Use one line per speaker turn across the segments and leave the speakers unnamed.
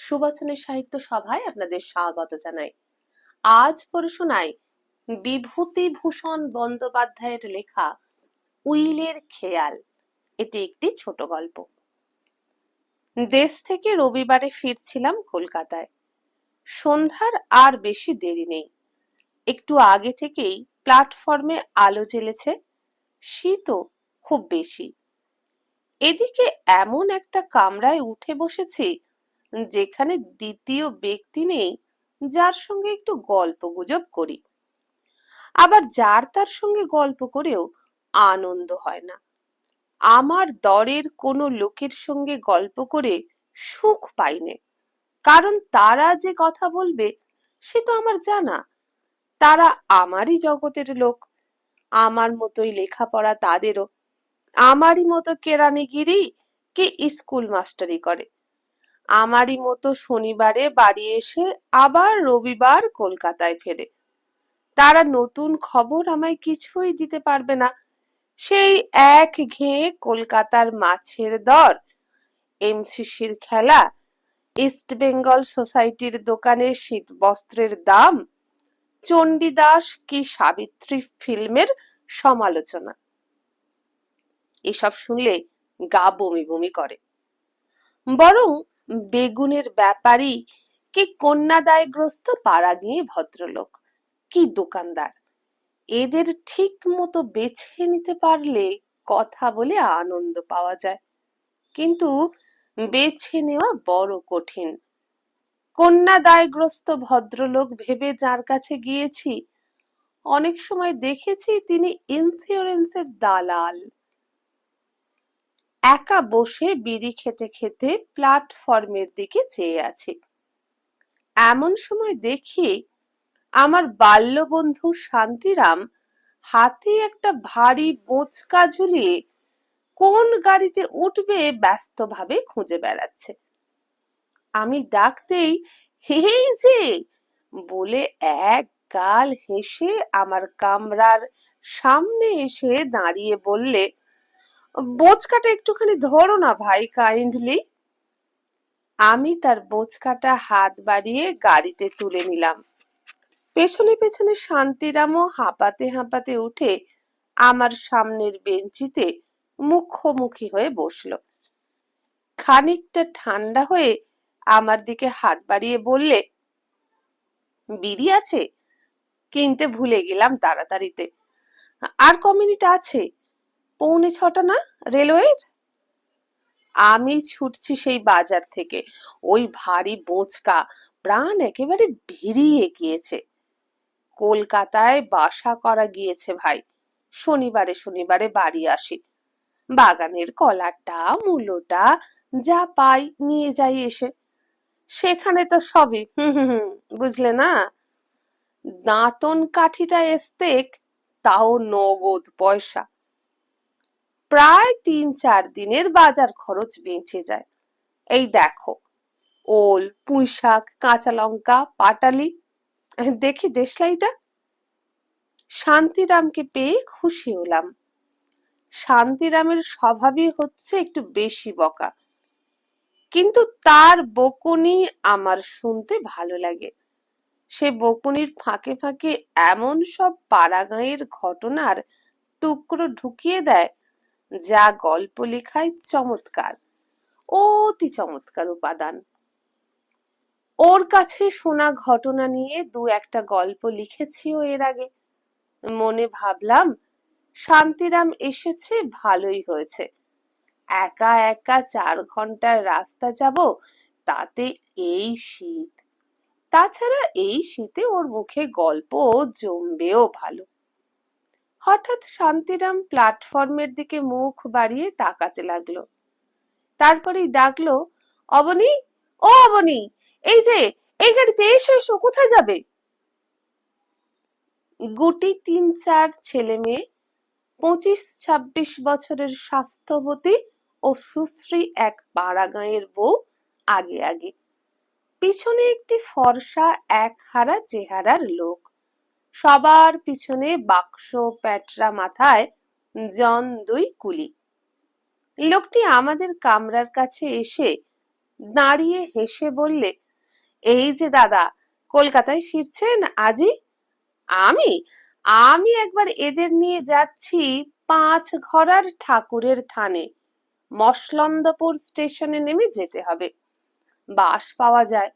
সুবচনের সাহিত্য সভায় আপনাদের স্বাগত জানাই। আজ পড়ে শোনাই বিভূতিভূষণ বন্দ্যোপাধ্যায়ের লেখা উইলের খেয়াল। এটি একটি ছোট গল্প। দেশ থেকে রবিবারে ফিরছিলাম কলকাতায়। সন্ধ্যার আর বেশি দেরি নেই। একটু আগে থেকেই প্ল্যাটফর্মে আলো জ্বেলেছে। শীতও খুব বেশি। এদিকে এমন একটা কামরায় উঠে বসেছি যেখানে দ্বিতীয় ব্যক্তি নেই যার সঙ্গে একটু গল্পগুজব করি। আবার যার তার সঙ্গে গল্প করেও আনন্দ হয় না। আমার দরের কোনো লোকের সঙ্গে গল্প করে সুখ পাইনে, কারণ তারা যে কথা বলবে সে তো আমার জানা। তারা আমারই জগতের লোক, আমার মতোই লেখাপড়া তাদেরও, আমারই মতো কেরানিগিরি কে স্কুল মাস্টারি করে, আমারই মতো শনিবারে বাড়ি এসে আবার রবিবার কলকাতায় ফেরে। তারা নতুন খবর আমায় কিছুই দিতে পারবে না। সেই এক ঘেয়ে কলকাতার মাছের দর, এমসিসির খেলা, ইস্ট বেঙ্গল সোসাইটির দোকানে শীত বস্ত্রের দাম, চণ্ডীদাস কি সাবিত্রী ফিল্মের সমালোচনা। এসব শুনলে গা বমি বমি করে। বরং বেগুনের ব্যাপারী কি কন্যাদায়গ্রস্ত পাড়াগিয়ে ভদ্রলোক কি দোকানদার, এদের ঠিক মতো বেছে নিতে পারলে কথা বলে আনন্দ পাওয়া যায়, কিন্তু বেছে নেওয়া বড় কঠিন। কন্যাদায়গ্রস্ত ভদ্রলোক ভেবে যার কাছে গিয়েছি, অনেক সময় দেখেছি তিনি ইন্স্যুরেন্সের দালাল। একা বসে বিড়ি খেতে খেতে প্ল্যাটফর্মের দিকে চেয়ে আছি। এমন সময় দেখি আমার বাল্যবন্ধু শান্তিরাম হাতে একটা ভারী বোঁচকা ঝুলিয়ে কোন গাড়িতে উঠবে ব্যস্তভাবে খুঁজে বেড়াচ্ছে। আমি ডাকতেই এই যে বলে এক গাল হেসে আমার কামরার সামনে এসে দাঁড়িয়ে বললে, বোঁচকাটা একটুখানি ধরো না ভাই, কাইন্ডলি। আমি তার বোঁচকাটা হাত বাড়িয়ে গাড়িতে তুলে নিলাম। পেছনে পেছনে শান্তিরামও হাঁপাতে হাঁপাতে উঠে আমার সামনের বেঞ্চিতে মুখোমুখি হয়ে বসলো। খানিকটা ঠান্ডা হয়ে আমার দিকে হাত বাড়িয়ে বললে, বিড়ি আছে? কিনতে ভুলে গেলাম তাড়াতাড়িতে। আর ক মিনিট আছে? 6:45 না রেলওয়ের? আমি ছুটছি সেই বাজার থেকে, ওই ভারী বোঁচকা প্রাণ একেবারে ভিড়িয়ে গিয়েছে। কলকাতায় বাসা করা গিয়েছে ভাই, শনিবারে শনিবারে বাড়ি আসি। বাগানের কলাটা মূলোটা যা পাই নিয়ে যাই এসে। সেখানে তো সবই বুঝলে না। দাঁতন কাঠিটা এস্তেক, তাও নগদ পয়সা। প্রায় 3-4 দিনের বাজার খরচ বেঁচে যায়। এই দেখো, ওল, পুঁইশাক, কাঁচা লঙ্কা, পাটালি। দেখি দেশলাইটা। শান্তিরামকে পেয়ে খুশি হলাম। শান্তিরামের স্বভাবই হচ্ছে একটু বেশি বকা, কিন্তু তার বকুনি আমার শুনতে ভালো লাগে। সে বকুনির ফাঁকে ফাঁকে এমন সব পাড়াগাঁয়ের ঘটনার টুকরো ঢুকিয়ে দেয় যা গল্প লেখায় চমৎকার, অতি চমৎকার উপাদান। ওর কাছে শোনা ঘটনা নিয়ে 2-একটা গল্প লিখেছিও এর আগে। মনে ভাবলাম, শান্তিরাম এসেছে ভালোই হয়েছে। একা একা 4 ঘন্টার রাস্তা যাব, তাতে এই শীত। তাছাড়া এই শীতে ওর মুখে গল্প জমবেও ভালো। হঠাৎ শান্তিরাম প্ল্যাটফর্মের দিকে মুখ বাড়িয়ে তাকাতে লাগলো। তারপরেই ডাকলো, অবনী, ও অবনী, এই যে এই গাড়িতে এসো এসো, কোথায় যাবে? গুটি 3-4 ছেলে মেয়ে, 25-26 বছরের স্বাস্থ্যবতী ও সুশ্রী এক পাড়াগাঁয়ের বউ আগে আগে, পিছনে একটি ফর্সা একহারা চেহারার লোক, সবার পিছনে বাক্স প্যাটরা মাথায় জন 2 কুলি। লোকটি আমাদের কামরার কাছে এসে দাঁড়িয়ে হেসে বললে, এই যে দাদা, কলকাতায় ফিরছেন আজই? আমি আমি একবার এদের নিয়ে যাচ্ছি পাঁচঘরার ঠাকুরের থানে। মসলন্দপুর স্টেশনে নেমে যেতে হবে, বাস পাওয়া যায়।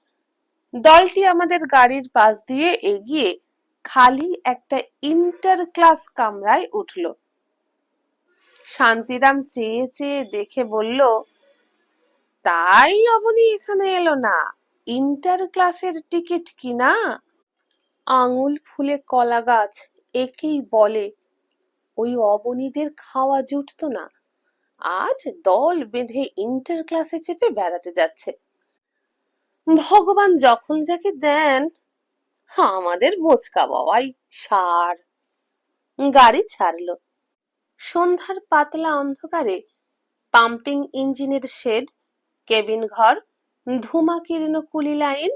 দলটি আমাদের গাড়ির পাশ দিয়ে এগিয়ে খালি একটা ইন্টার ক্লাস কামরায় উঠল। শান্তিরাম চেয়ে চেয়ে দেখে বলল, তাই অবনী এখানে এলো না? ইন্টার ক্লাসের টিকিট কিনা? আঙুল ফুলে কলা গাছ, একেই বলে। ওই অবনীদের খাওয়া জুটতো না, আজ দল বেঁধে ইন্টার ক্লাসে চেপে বেড়াতে যাচ্ছে। ভগবান যখন যাকে দেন, আমাদের বোচকা বাবাই সার। গাড়ি ছাড়লো। সন্ধ্যার পাতলা অন্ধকারে পাম্পিং ইঞ্জিনের শেড, কেবিন ঘর, ধূমাকীর্ণ কুলি লাইন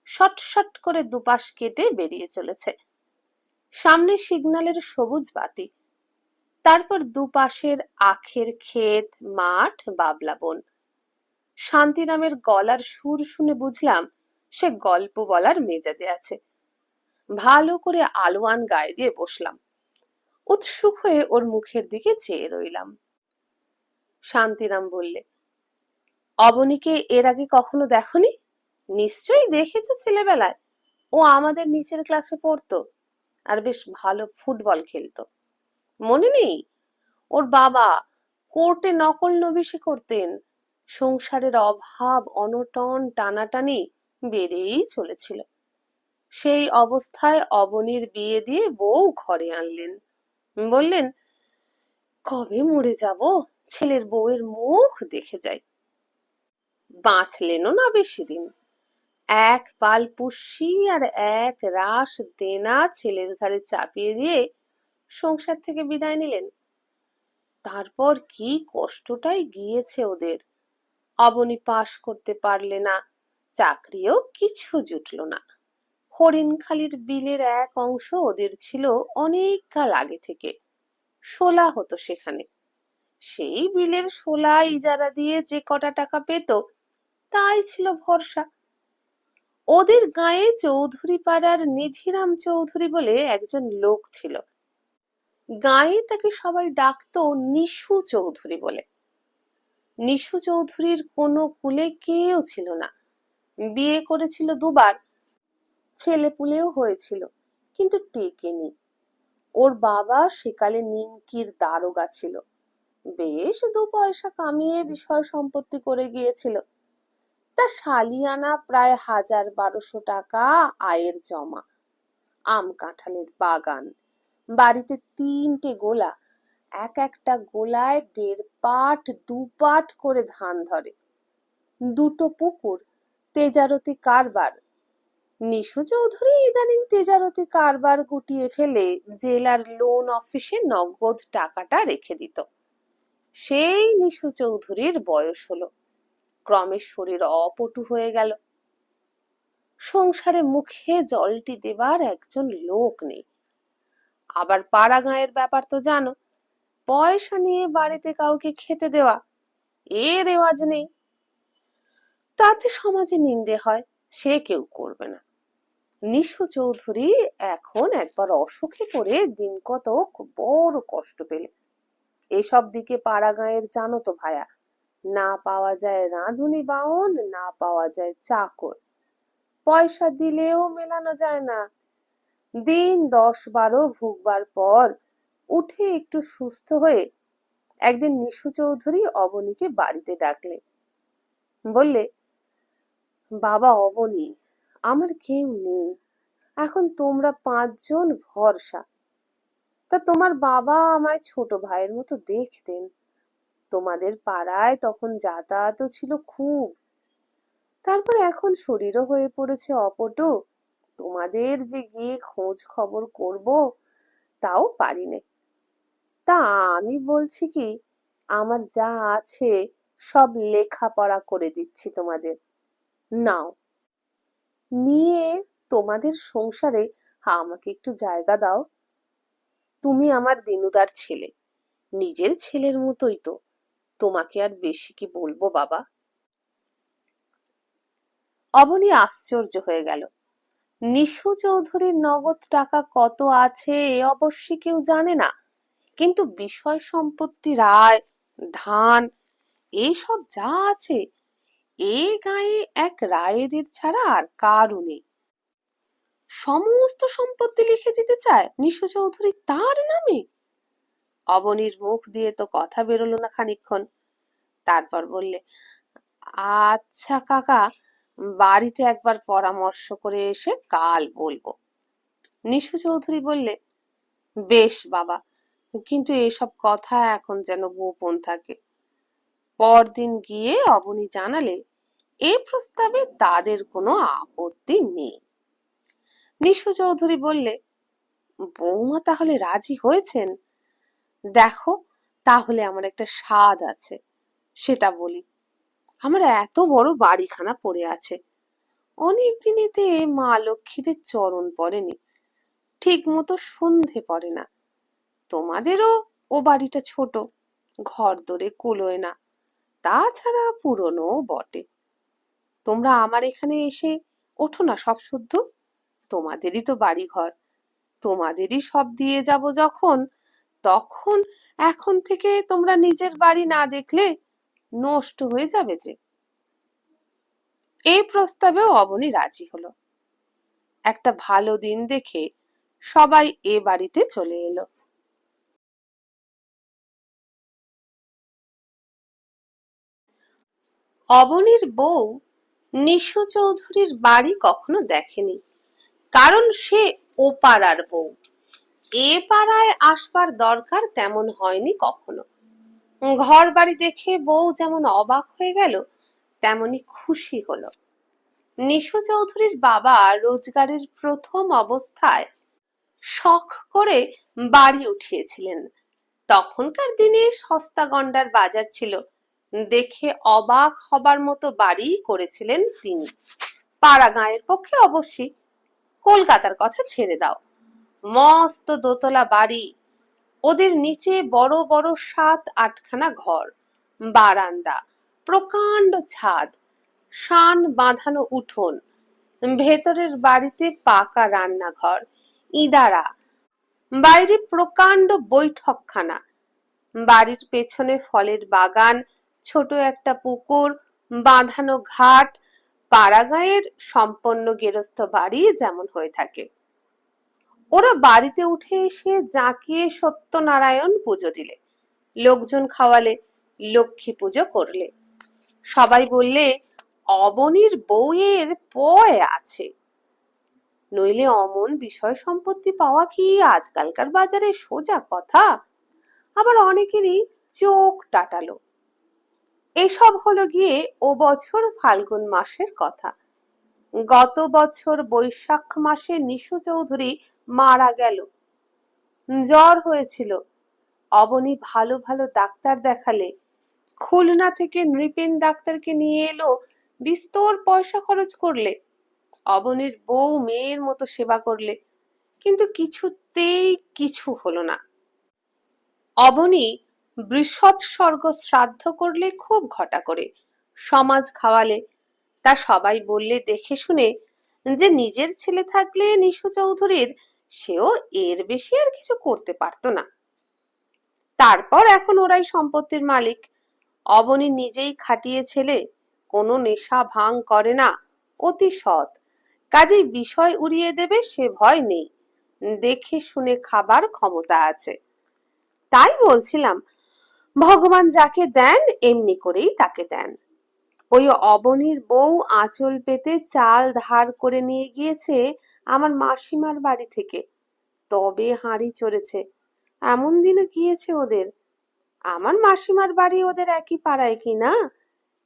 শট শট করে দুপাশ কেটে বেরিয়ে চলেছে। সামনে সিগন্যালের সবুজ বাতি, তারপর দুপাশের আখের ক্ষেত, মাঠ, বাবলা বন। শান্তিরামের গলার সুর শুনে বুঝলাম সে গল্প বলার মেজাজে আছে। ভালো করে আলোয়ান গায়ে দিয়ে বসলাম, উৎসুক হয়ে ওর মুখের দিকে চেয়ে রইলাম। শান্তিরাম বললে, অবনীকে এর আগে কখনো দেখনি? নিশ্চয়ই দেখেছো ছেলেবেলায়, ও আমাদের নিচের ক্লাসে পড়তো, আর বেশ ভালো ফুটবল খেলতো। মনে নেই? ওর বাবা কোর্টে নকল নবিশি করতেন। সংসারের অভাব অনটন টানাটানি বেড়েই চলেছিল। সেই অবস্থায় অবনীর বিয়ে দিয়ে বউ ঘরে আনলেন। বললেন, কবে মরে যাব, ছেলের বউয়ের মুখ দেখে যাই। বাঁচলেনও না বেশি দিন। এক পাল পুষ্যি আর এক রাস দেনা ছেলের ঘাড়ে চাপিয়ে দিয়ে সংসার থেকে বিদায় নিলেন। তারপর কি কষ্টটাই গিয়েছে ওদের। অবনী পাশ করতে পারলে না, চাকরিও কিছু জুটল না। হরিণখালির বিলের এক অংশ ওদের ছিল অনেক কাল আগে থেকে, শোলা হতো সেখানে। সেই বিলের শোলা ইজারা দিয়ে যে কটা টাকা পেত, তাই ছিল ভরসা। ওদের গায়ে চৌধুরী পাড়ার নিধিরাম চৌধুরী বলে একজন লোক ছিল। গায়ে তাকে সবাই ডাকতো নিশু চৌধুরী বলে। নিশু চৌধুরীর কোনো কুলে কেউ ছিল না। বিয়ে করেছিল দুবার, ছেলেপুলেও হয়েছিল, কিন্তু টেকেনি। ওর বাবা সেকালে নিমকির দারোগা ছিল, বেশ দু পয়সা কামিয়ে বিষয় সম্পত্তি করে গিয়েছিল। তা সালিয়ানা প্রায় ১,০০০-১,২০০ টাকা আয়ের জমা। আম কাঁঠালের বাগান, বাড়িতে ৩টে গোলা, এক একটা গোলায় ১.৫ পাট ২ পাট করে ধান ধরে, ২টো পুকুর, তেজারতি কারবার। নিশু চৌধুরী ইদানিং তেজারতি কারবার গুটিয়ে ফেলে জেলার লোন অফিসে নগদ টাকাটা রেখে দিত। সেই নিশু চৌধুরীর বয়স হলো, ক্রমে শরীর অপটু হয়ে গেল। সংসারে মুখে জলটি দেবার একজন লোক নেই। আবার পাড়া গাঁয়ের ব্যাপার তো জানো, পয়সা নিয়ে বাড়িতে কাউকে খেতে দেওয়া এ রেওয়াজ নেই। তাতে সমাজে নিন্দে হয়, সে কেউ করবে না। নিশু চৌধুরী এখন একবার অসুখে পড়ে দিন কতক বড় কষ্ট পেলে। এসব দিকে পাড়া গাঁয়ের জানো তো ভায়া, না পাওয়া যায় রাঁধুনি বাউন, না পাওয়া যায় চাকর, পয়সা দিলেও মেলানো যায় না। দিন ১০-১২ ভুগবার পর উঠে একটু সুস্থ হয়ে একদিন নিশু চৌধুরী অবনীকে বাড়িতে ডাকলে। বললে, বাবা অবনী, আমার কেউ নেই, এখন তোমরা ৫ জন ভরসা। তা তোমার বাবা আমায় ছোট ভাইয়ের মতো দেখতেন। তোমাদের পাড়ায় তখন যাতায়াতও ছিল খুব। তারপর এখন শরীরও হয়ে পড়েছে অপটু। তোমাদের যে গিয়ে খোঁজ খবর করব, তাও পারি নে। তা আমি বলছি কি, আমার যা আছে সব লেখাপড়া করে দিচ্ছি তোমাদের, নাও। নিয়ে তোমাদের সংসারে আমাকে একটু জায়গা দাও। তুমি আমার দিনুদার ছেলে, নিজের ছেলের মতোই তো, তোমাকে আর বেশি কি বলবো বাবা। অবনী আশ্চর্য হয়ে গেল। নিশু চৌধুরীর নগদ টাকা কত আছে এ অবশ্যই কেউ জানে না, কিন্তু বিষয় সম্পত্তি, রায়, ধান, এইসব যা আছে এ গায়ে এক রায়েদের ছাড়া আর কারও নেই। সমস্ত সম্পত্তি লিখে দিতে চায় নিশু চৌধুরী তার নামে। অবনীর মুখ দিয়ে তো কথা বেরোলো না খানিকক্ষণ। তারপর বললে, আচ্ছা কাকা, বাড়িতে একবার পরামর্শ করে এসে কাল বলবো। নিশু চৌধুরী বললে, বেশ বাবা, কিন্তু এসব কথা এখন যেন গোপন থাকে। পরদিন গিয়ে অবনী জানালে এ প্রস্তাবে তাদের কোনো আপত্তি নেই। নিশু চৌধুরী বললে, বৌমা তাহলে রাজি হয়েছেন? দেখো, তাহলে আমার একটা স্বাদ আছে, সেটা বলি। আমার এত বড় বাড়িখানা পড়ে আছে, অনেক দিনেতে মা লক্ষ্মীদের চরণ পড়েনি, ঠিক মতো সন্ধে পড়ে না। তোমাদেরও ও বাড়িটা ছোট, ঘর দরে কুলোয় না, তাছাড়া পুরনো বটে। তোমরা আমার এখানে এসে ওঠো না সব শুদ্ধ, তোমাদেরই তো বাড়ি ঘর, তোমাদেরই সব দিয়ে যাব যখন, তখন এখন থেকে তোমরা নিজের বাড়ি না দেখলে নষ্ট হয়ে যাবে যে। এই প্রস্তাবেও অবনী রাজি হলো। একটা ভালো দিন দেখে সবাই এ বাড়িতে চলে এলো। অবনীর বউ নিশু চৌধুরীর বাড়ি কখনো দেখেনি, কারণ সে ও পাড়ার বউ, এ পাড়ায় আসবার দরকার তেমন হয়নি কখনো। ঘর বাড়ি দেখে বউ যেমন অবাক হয়ে গেল, তেমনি খুশি হলো। নিশু চৌধুরীর বাবা রোজগারের প্রথম অবস্থায় শখ করে বাড়ি উঠিয়েছিলেন। তখনকার দিনে সস্তা গন্ডার বাজার ছিল, দেখে অবাক হবার মতো বাড়ি করেছিলেন তিনি। পাড়া গাঁয়ের পক্ষে অবশ্যই, কলকাতার কথা ছেড়ে দাও। মস্ত দোতলা বাড়ি, ওদের নিচে বড় বড় 7-8খানা ঘর, বারান্দা, প্রকাণ্ড ছাদ, শান বাঁধানো উঠোন, ভেতরের বাড়িতে পাকা রান্নাঘর, ইদারা, বাইরে প্রকাণ্ড বৈঠকখানা, বাড়ির পেছনে ফলের বাগান, ছোট একটা পুকুর, বাঁধানো ঘাট, পাড়াগাঁয়ের সম্পন্ন গেরস্থ বাড়ি যেমন হয়ে থাকে। ওরা বাড়িতে উঠে এসে জাঁকিয়ে সত্যনারায়ণ পুজো দিলে, লোকজন খাওয়ালে, লক্ষ্মী পুজো করলে। সবাই বললে অবনীর বউয়ের পয় আছে, নইলে অমন বিষয় সম্পত্তি পাওয়া কি আজকালকার বাজারে সোজা কথা। আবার অনেকেরই চোখ টাটালো। এসব হলো গিয়ে ও বছর ফাল্গুন মাসের কথা। গত বছর বৈশাখ মাসে নিশু চৌধুরী মারা গেল। জ্বর হয়েছিল। অবনী ভালো ভালো ডাক্তার দেখালে, খুলনা থেকে নৃপেন ডাক্তারকে নিয়ে এলো, বিস্তর পয়সা খরচ করলে। অবনীর বউ মেয়ের মতো সেবা করলে, কিন্তু কিছুতেই কিছু হলো না। অবনী বৃষৎসর্গ শ্রাদ্ধ করলে খুব ঘটা করে, সমাজ খাওয়ালে। তা সবাই বললে দেখে শুনে যে নিজের ছেলে থাকলে নিশু চৌধুরীর, সেও এর বেশি আর কিছু করতে পারতো না। তারপর এখন ওরাই সম্পত্তির মালিক। অবনী নিজেই খাটিয়ে ছেলে, কোনো নেশা ভাঙ করে না, অতি সৎ, কাজেই বিষয় উড়িয়ে দেবে সে ভয় নেই, দেখে শুনে খাবার ক্ষমতা আছে। তাই বলছিলাম, ভগবান যাকে দেন এমনি করেই তাকে দেন। ওই অবনীর বউ আঁচল পেতে চাল ধার করে নিয়ে গিয়েছে আমার মাসিমার বাড়ি থেকে, তবে হাঁড়ি চড়েছে। এমন দিনে গিয়েছে ওদের। আমার মাসিমার বাড়ি ওদের একই পাড়ায় কিনা,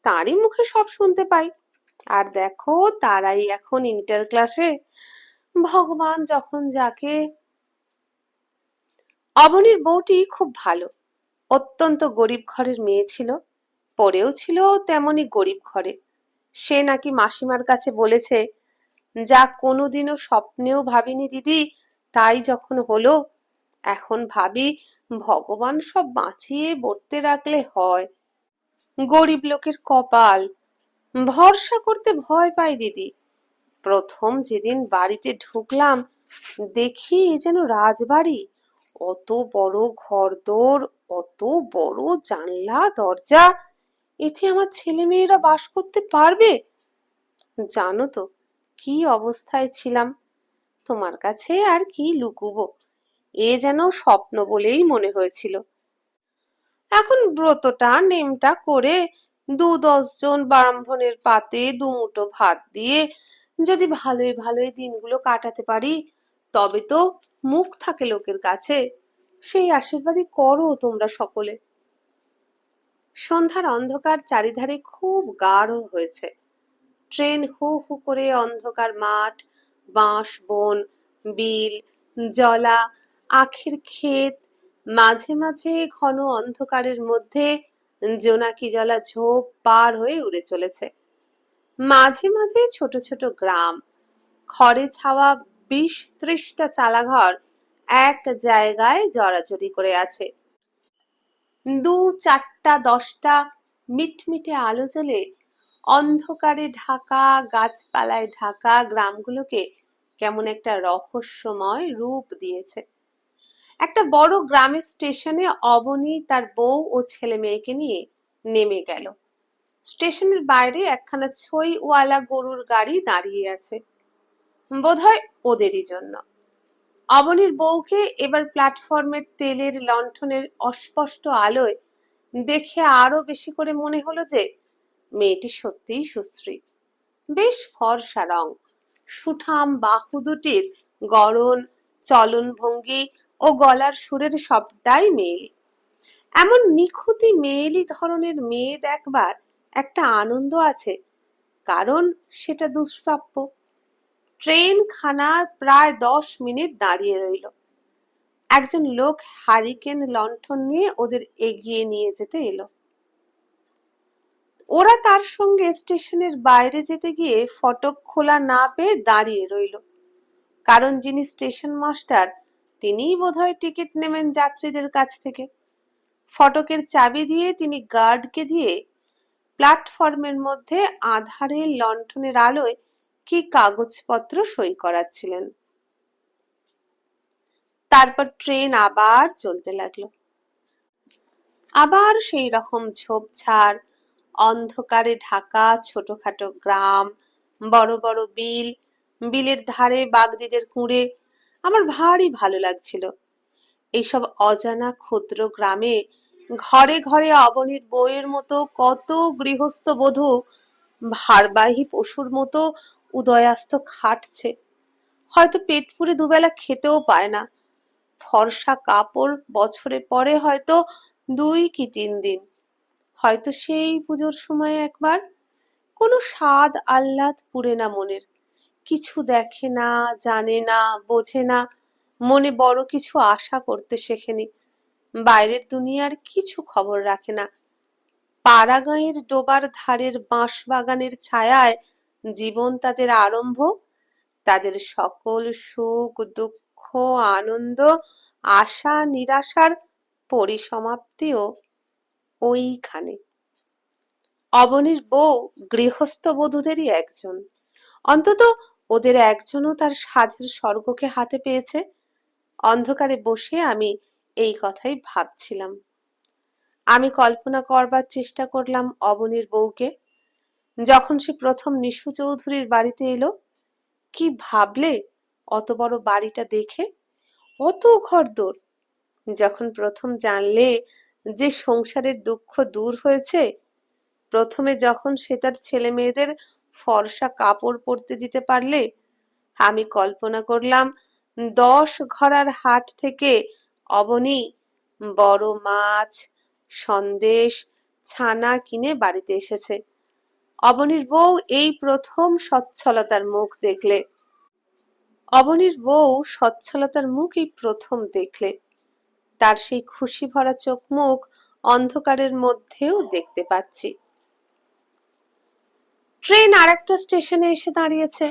তারই মুখে সব শুনতে পাই। আর দেখো, তারাই এখন ইন্টার ক্লাসে। ভগবান যখন যাকে। অবনীর বউটি খুব ভালো, অত্যন্ত গরিব ঘরের মেয়ে ছিল, পরেও ছিল তেমনি গরিব ঘরে। সে নাকি মাসিমার কাছে বলেছে, যা কোনোদিনও স্বপ্নেও ভাবিনি দিদি, তাই যখন হলো, এখন ভাবি ভগবান সব বাঁচিয়ে বর্তে রাখলে হয়। গরিব লোকের কপাল, ভরসা করতে ভয় পাই দিদি। প্রথম যেদিন বাড়িতে ঢুকলাম দেখি এ যেন রাজবাড়ি। অত বড় ঘরদোর, অত বড় জানলা দরজা, এতে আমার ছেলে মেয়েরা বাস করতে পারবে? জানো তো কি অবস্থায় ছিলাম। তোমার কাছে আর কি লুকুবো, এ যেন স্বপ্ন বলেই মনে হয়েছিল। এখন ব্রতটা নেমটা করে ২-১০ জন ব্রাহ্মণের পাতে দুমুঠো ভাত দিয়ে যদি ভালোই ভালোই দিনগুলো কাটাতে পারি, তবে তো মুখ থাকে লোকের কাছে। সেই আশীর্বাদই করো তোমরা সকলে। সন্ধ্যার অন্ধকার চারিধারে খুব গাঢ় হয়েছে। ট্রেন হু হু করে অন্ধকার মাঠ, বাঁশ বন, বিল, জলা, আখের ক্ষেত, মাঝে মাঝে ঘন অন্ধকারের মধ্যে জোনাকি জলা ঝোপ পার হয়ে উড়ে চলেছে। মাঝে মাঝে ছোট ছোট গ্রাম, খড়ে ছাওয়া ২০-৩০টা চালাঘর এক জায়গায় জড়াজড়ি করে আছে। ২-৪টা-১০টা মিটমিটে আলো জ্বলে অন্ধকারে ঢাকা, গাছপালায় ঢাকা গ্রামগুলোকে কেমন একটা রহস্যময় রূপ দিয়েছে। একটা বড় গ্রামের স্টেশনে অবনী তার বউ ও ছেলে মেয়েকে নিয়ে নেমে গেল। স্টেশনের বাইরে একখানা ছইওয়ালা গরুর গাড়ি দাঁড়িয়ে আছে, বোধহয় ওদেরই জন্য। অবনীর বউকে এবার প্ল্যাটফর্মের তেলের লণ্ঠনের অস্পষ্ট আলোয় দেখে আরো বেশি করে মনে হলো যে মেয়েটি সত্যিই সুশ্রী। বেশ ফর্সা রং, সুঠাম বাহু দুটির গড়ন, চলন ভঙ্গি ও গলার সুরের সবটাই মেয়েলি। এমন নিখুঁতি মেয়েলি ধরনের মেয়ে দেখবার একটা আনন্দ আছে, কারণ সেটা দুষ্প্রাপ্য। ট্রেন খানা প্রায় ১০ মিনিট দাঁড়িয়ে রইল। একজন লোক হারিকেন লণ্ঠন নিয়ে ওদের এগিয়ে নিয়ে যেতে এলো। ওরা তার সঙ্গে স্টেশনের বাইরে যেতে গিয়ে ফটক খোলা না পেয়ে দাঁড়িয়ে রইল, কারণ যিনি স্টেশন মাস্টার তিনিই বোধহয় টিকিট নেবেন যাত্রীদের কাছ থেকে। ফটকের চাবি দিয়ে তিনি গার্ডকে দিয়ে প্ল্যাটফর্মের মধ্যে আধারে লণ্ঠনের আলোয় কি কাগজপত্র সই করাচ্ছিলেন। তারপর ট্রেন আবার চলতে লাগলো। আবার সেই রকম ঝোপঝাড়, অন্ধকারে ঢাকা ছোটখাটো গ্রাম, বড় বড় বিল, বিলের ধারে বাগদিদের কুঁড়ে। আমার ভারী ভালো লাগছিল। এইসব অজানা ক্ষুদ্র গ্রামে ঘরে ঘরে অবনীর বউয়ের মতো কত গৃহস্থ বধূ ভারবাহী পশুর মতো উদয়াস্ত খাটছে। হয়তো পেট পুরে দুবেলা খেতেও পায় না। ফর্সা কাপড় বছরে পরে হয়তো ২ কি ৩ দিন, হয়তো সেই পুজোর সময় একবার। কোনো স্বাদ আহ্লাদ পুরে না মনের, কিছু দেখে না, জানে না, বোঝে না, মনে বড় কিছু আশা করতে শেখেনি, বাইরের দুনিয়ার কিছু খবর রাখে না। পাড়া গাঁয়ের ডোবার ধারের বাঁশ বাগানের ছায়ায় জীবন তাদের আরম্ভ, তাদের সকল সুখ দুঃখ আনন্দ আশা নিরাশার পরিসমাপ্তিও ওইখানে। অবনীর বউ গৃহস্থ বধূদেরই একজন, অন্তত ওদের একজনও তার সাধের স্বর্গকে হাতে পেয়েছে। অন্ধকারে বসে আমি এই কথাই ভাবছিলাম। আমি কল্পনা করবার চেষ্টা করলাম অবনীর বউকে, যখন সে প্রথম নিশু চৌধুরীর বাড়িতে এলো। কি ভাবলে অত বড় বাড়িটা দেখে, অত ঘরদোর। যখন প্রথম জানলে যে সংসারের দুঃখ দূর হয়েছে, প্রথমে যখন সে তার ছেলে মেয়েদের ফর্সা কাপড় পরতে দিতে পারলে, আমি কল্পনা করলাম ১০ ঘরার হাট থেকে অবনী বড় মাছ, সন্দেশ, ছানা কিনে বাড়িতে এসেছে। অবনীর বউ এই প্রথম সচ্ছলতার মুখ দেখলে। অবনীর বউ সচ্ছলতার মুখ এই প্রথম দেখলে। তার সেই খুশি ভরা চোখ মুখ অন্ধকারের মধ্যেও দেখতে পাচ্ছি। ট্রেন আরেকটা স্টেশনে এসে দাঁড়িয়েছে।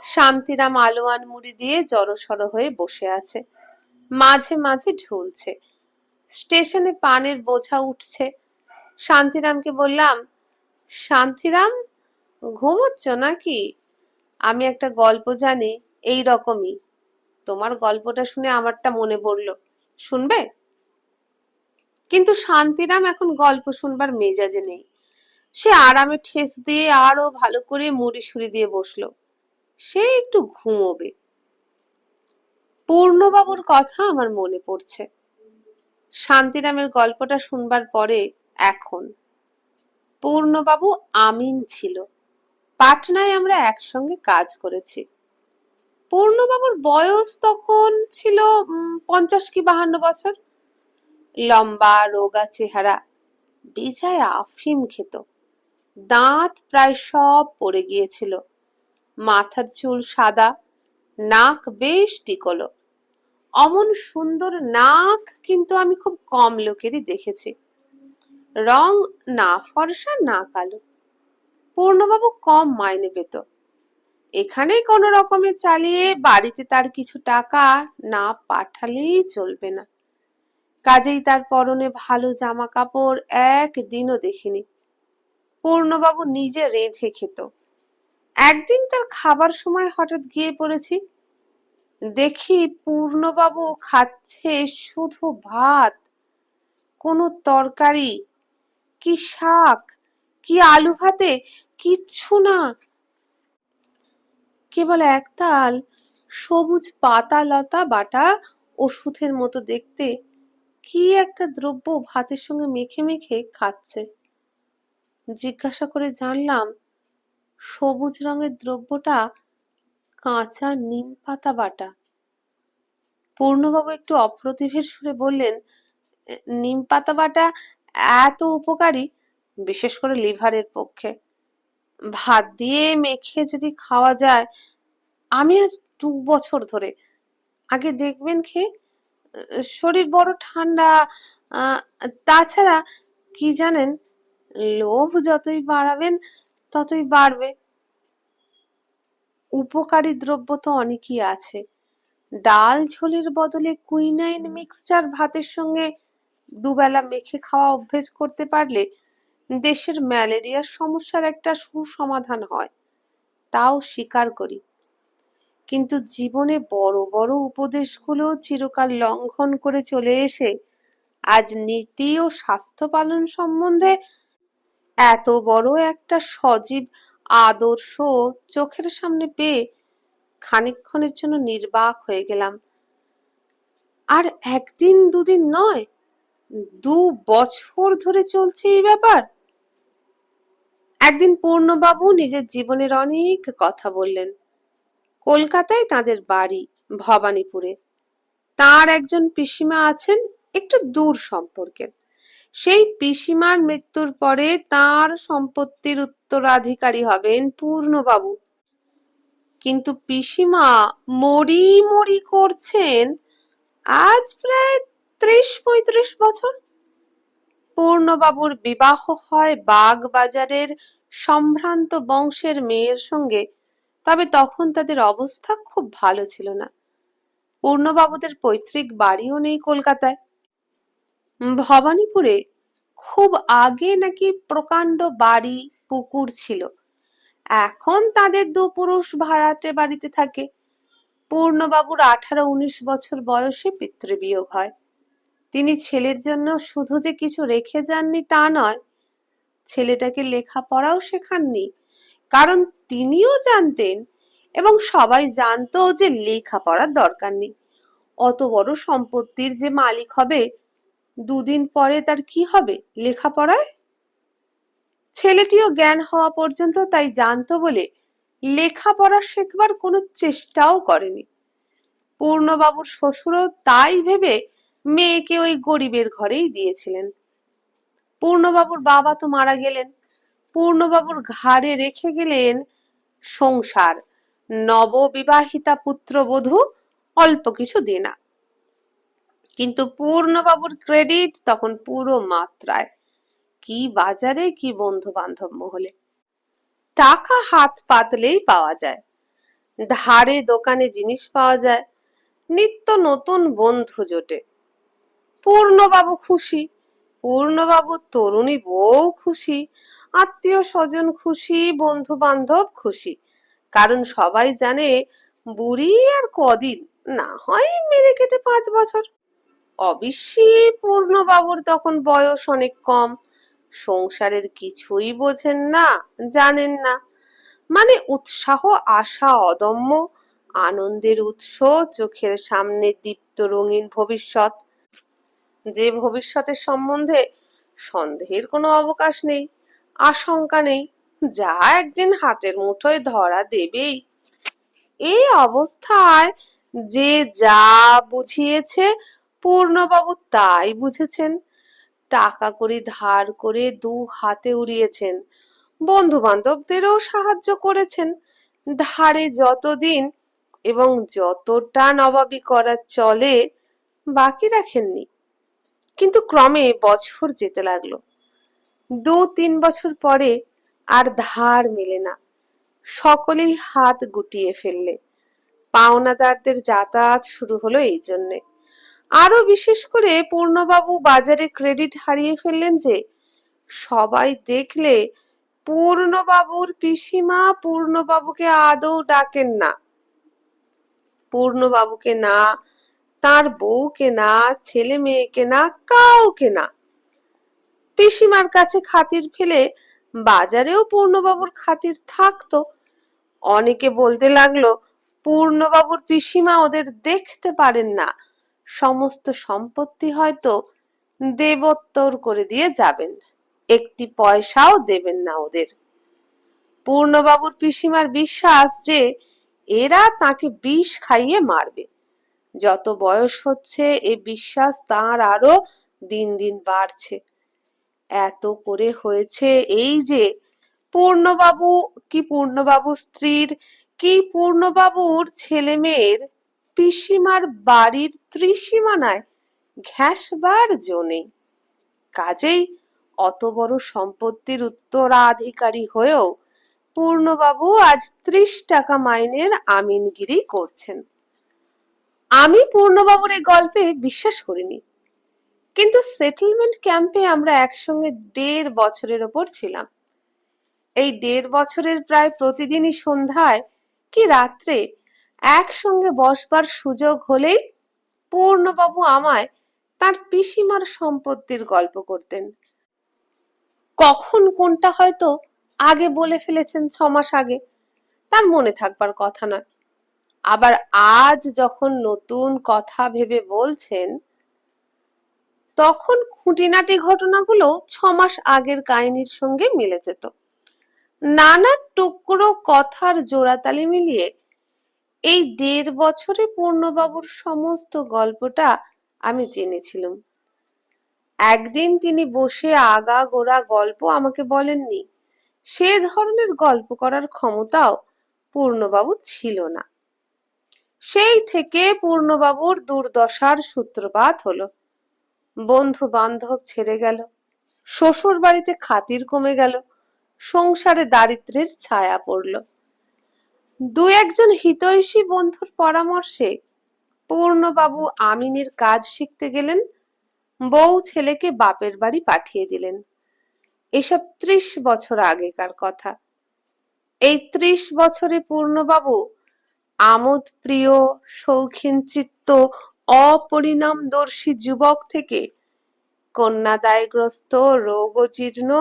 শান্তিরাম আলোয়ান মুড়ি দিয়ে জড়সড় হয়ে বসে আছে, মাঝে মাঝে ঢুলছে। স্টেশনে পানের বোঝা উঠছে। শান্তিরামকে বললাম, শান্তিরাম, ঘুমোচ্ছ নাকি? আমি একটা গল্প জানি এই রকমই। তোমার গল্পটা শুনে আমারটা মনে পড়লো, শুনবে? কিন্তু শান্তিরাম এখন গল্প শুনবার মেজাজে নেই। সে আরামে ঠেস দিয়ে আরো ভালো করে মুড়ি সুড়ি দিয়ে বসলো। সে একটু ঘুমোবে। পূর্ণবাবুর কথা আমার মনে পড়ছে। শান্তিরামের গল্পটা শুনবার পরে এখন পূর্ণবাবু আমিন ছিল। পাটনায় আমরা একসঙ্গে কাজ করেছি। পূর্ণবাবুর বয়স তখন ছিল 50 কি 52 বছর। লম্বা রোগা চেহারা, বেজায় আফিম খেত। দাঁত প্রায় সব পড়ে গিয়েছিল। মাথার চুল সাদা, নাক বেশ টিকলো। অমন সুন্দর নাক কিন্তু আমি খুব কম লোকেরই দেখেছি। রং না ফর্সা না কালো। পূর্ণবাবু কম মাইনে পেত। এখানে কোনো রকমে চালিয়ে বাড়িতে তার কিছু টাকা না পাঠালেই চলবে না। কাজেই তার পরনে ভালো জামা কাপড় একদিনও দেখিনি। পূর্ণবাবু নিজে রেঁধে খেত। একদিন তার খাবার সময় হঠাৎ গিয়ে পড়েছি। দেখি পূর্ণবাবু খাচ্ছে শুধু ভাত, কোনো তরকারি, কি শাক, কি আলু ভাতে, কিচ্ছু না। কেবল একতাল সবুজ পাতা লতা বাটা ওষুধের মতো দেখতে কি একটা দ্রব্য ভাতের সঙ্গে মেখে মেখে খাচ্ছে। জিজ্ঞাসা করে জানলাম সবুজ রঙের দ্রব্যটা কাঁচা নিম পাতা বাটা। পূর্ণবাবু একটু অপ্রতিভের সুরে বললেন, নিম পাতা বাটা এত উপকারী, বিশেষ করে লিভারের পক্ষে। ভাত দিয়ে মেখে যদি খাওয়া যায়। আমি আজ 2 বছর ধরে, আগে দেখবেন খেয়ে শরীর বড় ঠান্ডা। তাছাড়া কি জানেন, লোভ যতই বাড়াবেন ততই বাড়বে। উপকারী দ্রব্য তো অনেকই আছে। ডাল ঝোলের বদলে কুইনাইন মিক্সচার ভাতের সঙ্গে দুবেলা মেখে খাওয়া অভ্যেস করতে পারলে দেশের ম্যালেরিয়ার সমস্যার একটা সুসমাধান হয়, তাও স্বীকার করি। কিন্তু জীবনে বড় বড় উপদেশগুলো চিরকাল লঙ্ঘন করে চলে এসে আজ নীতি ও স্বাস্থ্য পালন সম্বন্ধে এত বড় একটা সজীব আদর্শ চোখের সামনে পেয়ে খানিকক্ষণের জন্য নির্বাক হয়ে গেলাম। আর একদিন দুদিন নয়, 2 বছর ধরে চলছে এই ব্যাপার। একদিন পূর্ণবাবু নিজের জীবনের অনেক কথা বললেন। কলকাতায় তাদের বাড়ি, ভবানীপুরে। তার একজন পিসিমা আছেন, একটু দূর সম্পর্কের। সেই পিসিমার মৃত্যুর পরে তার সম্পত্তির উত্তরাধিকারী হবেন পূর্ণবাবু। কিন্তু পিসিমা মরি মরি করছেন আজ প্রায় 30-35 বছর। পূর্ণবাবুর বিবাহ হয় বাগবাজারের সম্ভ্রান্ত বংশের মেয়ের সঙ্গে, তবে তখন তাদের অবস্থা খুব ভালো ছিল না। পূর্ণবাবুদের পৈতৃক বাড়িও নেই কলকাতায়। ভবানীপুরে খুব আগে নাকি প্রকাণ্ড বাড়ি পুকুর ছিল। এখন তাদের 2 পুরুষ ভাড়াটে বাড়িতে থাকে। পূর্ণবাবুর 18-19 বছর বয়সে পিতৃবিয়োগ হয়। তিনি ছেলের জন্য শুধু যে কিছু রেখে যাননি তা নয়, ছেলেটাকে লেখাপড়াও শেখাননি। কারণ তিনিও জানতেন এবং সবাই জানতো যে লেখাপড়ার দরকার নেই। অত বড় সম্পত্তির যে মালিক হবে, 2 দিন পরে তার কি হবে লেখাপড়ায়? ছেলেটিও জ্ঞান হওয়া পর্যন্ত তাই জানতো বলে লেখাপড়া শেখবার কোনো চেষ্টাও করেনি। পূর্ণবাবুর শ্বশুরও তাই ভেবে মেয়েকে ওই গরিবের ঘরেই দিয়েছিলেন। পূর্ণবাবুর বাবা তো মারা গেলেন। পূর্ণবাবুর ঘাড়ে রেখে গেলেন সংসার, নববিবাহিতা পুত্রবধূ, অল্প কিছু দেনা। কিন্তু পূর্ণবাবুর ক্রেডিট তখন পুরো মাত্রায়। কি বাজারে, কি বন্ধু বান্ধব মহলে। টাকা হাত পাতলেই পাওয়া যায়। ধারে দোকানে জিনিস পাওয়া যায়। নিত্য নতুন বন্ধু জোটে। পূর্ণবাবু খুশি, পূর্ণবাবুর তরুণী বউ খুশি, আত্মীয় স্বজন খুশি, বন্ধু বান্ধব খুশি, কারণ সবাই জানে বুড়ি আর কদিন, না হয় মেরে কেটে 5 বছর। অবশ্যই পূর্ণবাবুর তখন বয়স অনেক কম, সংসারের কিছুই বোঝেন না, জানেন না। মানে উৎসাহ, আশা অদম্য, আনন্দের উৎস, চোখের সামনে দীপ্ত রঙিন ভবিষ্যৎ, যে ভবিষ্যতের সম্বন্ধে সন্দেহের কোনো অবকাশ নেই, আশঙ্কা নেই, যা একদিন হাতের মুঠোয় ধরা দেবেই। এই অবস্থায় যে যা বুঝিয়েছে, পূর্ণবাবু তাই বুঝেছেন। টাকা কড়ি ধার করে 2 হাতে উড়িয়েছেন, বন্ধু বান্ধবদেরও সাহায্য করেছেন ধারে যতদিন এবং যতটা নবাবি করা চলে, বাকি রাখেননি। কিন্তু ক্রমে বছর যেতে লাগলো, 2-3 বছর পরে আর ধার মেলে না, সকলেই হাত গুটিয়ে ফেললে। পাওনাদারদের যাতায়াত শুরু হলো এই জন্যে। আরো বিশেষ করে পূর্ণবাবু বাজারে ক্রেডিট হারিয়ে ফেললেন যে সবাই দেখলে পূর্ণবাবুর পিসিমা পূর্ণবাবুকে আদৌ ডাকেন না। পূর্ণবাবুকে না, তার বউকে না, ছেলে মেয়েকে না, কাউকে না। পিসিমার কাছে খাতির ফেলে বাজারেও পূর্ণবাবুর খাতির থাকতো। অনেকে বলতে লাগলো পূর্ণবাবুর পিসিমা ওদের দেখতে পারেন না, সমস্ত সম্পত্তি হয়তো দেবোত্তর করে দিয়ে যাবেন, একটি পয়সাও দেবেন না ওদের। পূর্ণবাবুর পিসিমার বিশ্বাস যে এরা তাকে বিষ খাইয়ে মারবে। যত বয়স হচ্ছে এ বিশ্বাস তার আরো দিন দিন বাড়ছে। এত করে হয়েছে এই যে পূর্ণবাবু কি পূর্ণবাবু স্ত্রীর কি পূর্ণবাবুর ছেলে মেয়ের পিসিমার বাড়ির ত্রিসীমানায় ঘেঁষবার জো নেই। কাজেই অত বড় সম্পত্তির উত্তরাধিকারী হয়েও পূর্ণবাবু আজ 30 টাকা মাইনের আমিনগিরি করছেন। আমি পূর্ণবাবুর এই গল্পে বিশ্বাস করিনি, কিন্তু সেটেলমেন্ট ক্যাম্পে আমরা একসঙ্গে 1.5 বছরের ওপর ছিলাম। এই 1.5 বছরের প্রায় প্রতিদিনই সন্ধ্যায় কি রাত্রে একসঙ্গে বসবার সুযোগ হলেই পূর্ণবাবু আমায় তার পিসিমার সম্পত্তির গল্প করতেন। কখন কোনটা হয়তো আগে বলে ফেলেছেন 6 মাস আগে, তার মনে থাকবার কথা নয়। আবার আজ যখন নতুন কথা ভেবে বলছেন, তখন খুঁটিনাটি ঘটনাগুলো 6 মাস আগের কাহিনীর সঙ্গে মিলে যেত। নানা টুকরো কথার জোড়াতালি মিলিয়ে এই 1.5 বছরে পূর্ণবাবুর সমস্ত গল্পটা আমি জেনেছিলাম। একদিন তিনি বসে আগাগোড়া গল্প আমাকে বলেননি, সে ধরনের গল্প করার ক্ষমতাও পূর্ণবাবুর ছিল না। সেই থেকে পূর্ণবাবুর দুর্দশার সূত্রপাত হলো। বন্ধু বান্ধব ছেড়ে গেল, শ্বশুর বাড়িতে খাতির কমে গেল, সংসারে দারিদ্র্যের ছায়া পড়ল। 2-1 জন হিতৈষী বন্ধুর পরামর্শে পূর্ণবাবু আমিনের কাজ শিখতে গেলেন, বউ ছেলেকে বাপের বাড়ি পাঠিয়ে দিলেন। এসব 30 বছর আগেকার কথা। এই 30 বছরে পূর্ণবাবু আমোদ প্রিয়, শৌখিন চিত্ত, অপরিণামদর্শী যুবক থেকে কন্যাদায়গ্রস্ত, রোগজীর্ণ,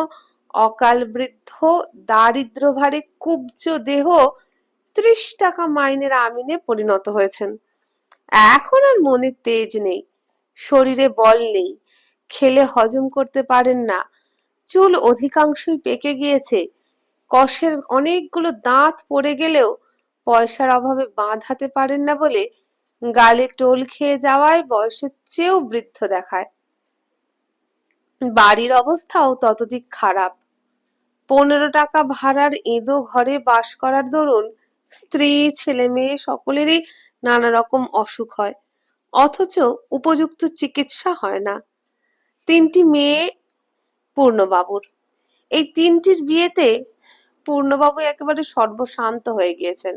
অকাল বৃদ্ধ, দারিদ্র ভারে কুব্জ দেহ 30 টাকা মাইনের আমিনে পরিণত হয়েছেন। এখন আর মনে তেজ নেই, শরীরে বল নেই, খেলে হজম করতে পারেন না, চুল অধিকাংশই পেকে গিয়েছে, কষের অনেকগুলো দাঁত পড়ে গেলেও পয়সার অভাবে বাঁধাতে পারেন না বলে গালে টোল খেয়ে যাওয়ায় বয়সের চেয়েও বৃদ্ধ দেখায়। বাড়ির অবস্থাও ততোধিক খারাপ। 15 টাকা ভাড়ার এঁদো ঘরে বাস করার দরুন স্ত্রী, ছেলে মেয়ে সকলেরই নানা রকম অসুখ হয়, অথচ উপযুক্ত চিকিৎসা হয় না। 3টি মেয়ে পূর্ণবাবুর। এই 3টির বিয়েতে পূর্ণবাবু একেবারে সর্বশান্ত হয়ে গিয়েছেন,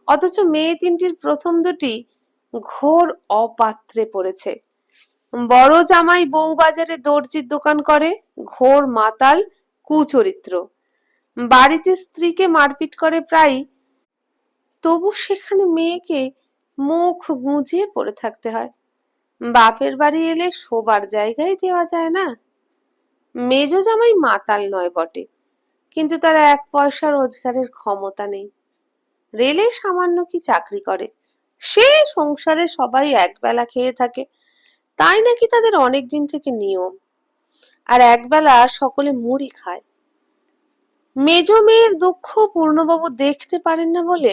অথচ মেয়ে 3টির প্রথম দুটি ঘোর অপাত্রে পড়েছে। বড় জামাই বউ বাজারে দর্জির দোকান করে, ঘোর মাতাল, কুচরিত্র, বাড়িতে স্ত্রীকে মারপিট করে প্রায়, তবু সেখানে মেয়েকে মুখ গুঁজে পড়ে থাকতে হয়। বাপের বাড়ি এলে শোবার জায়গায় দেওয়া যায় না। মেজ জামাই মাতাল নয় বটে, কিন্তু তার এক পয়সা রোজগারের ক্ষমতা নেই। রেলে সামান্য কি চাকরি করে, সে সংসারে সবাই একবেলা খেয়ে থাকে, তাই নাকি তাদের অনেক দিন থেকে নিয়ম। আর একবেলা সকলে মুড়ি খায়। মেজ মেয়ের দুঃখ পূর্ণবাবু দেখতে পারেন না বলে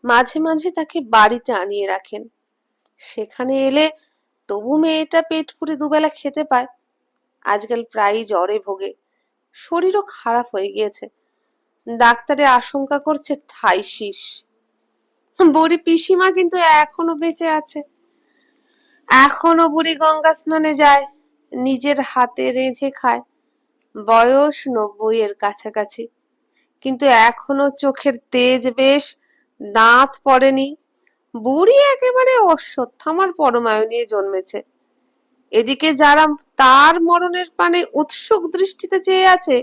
মাঝে মাঝে তাকে বাড়িতে আনিয়ে রাখেন। সেখানে এলে তবু মেয়েটা পেট পুরে দুবেলা খেতে পায়। আজকাল প্রায়ই জ্বরে ভোগে, শরীরও খারাপ হয়ে গিয়েছে। ডাক্তারে আশঙ্কা করছে থাইসিস। বুড়ি পিসিমা কিন্তু এখনো বেঁচে আছে, এখনো বুড়ি গঙ্গা স্নানে যায়, নিজের হাতে রেঁধে খায়। বয়স 90 এর কাছাকাছি, কিন্তু এখনো চোখের তেজ বেশ, দাঁত পড়েনি। বুড়ি একেবারে অশ্বত্থামার পরমায়ু নিয়ে জন্মেছে। এদিকে যারা তার মরণের পানে উৎসুক দৃষ্টিতে চেয়ে আছে,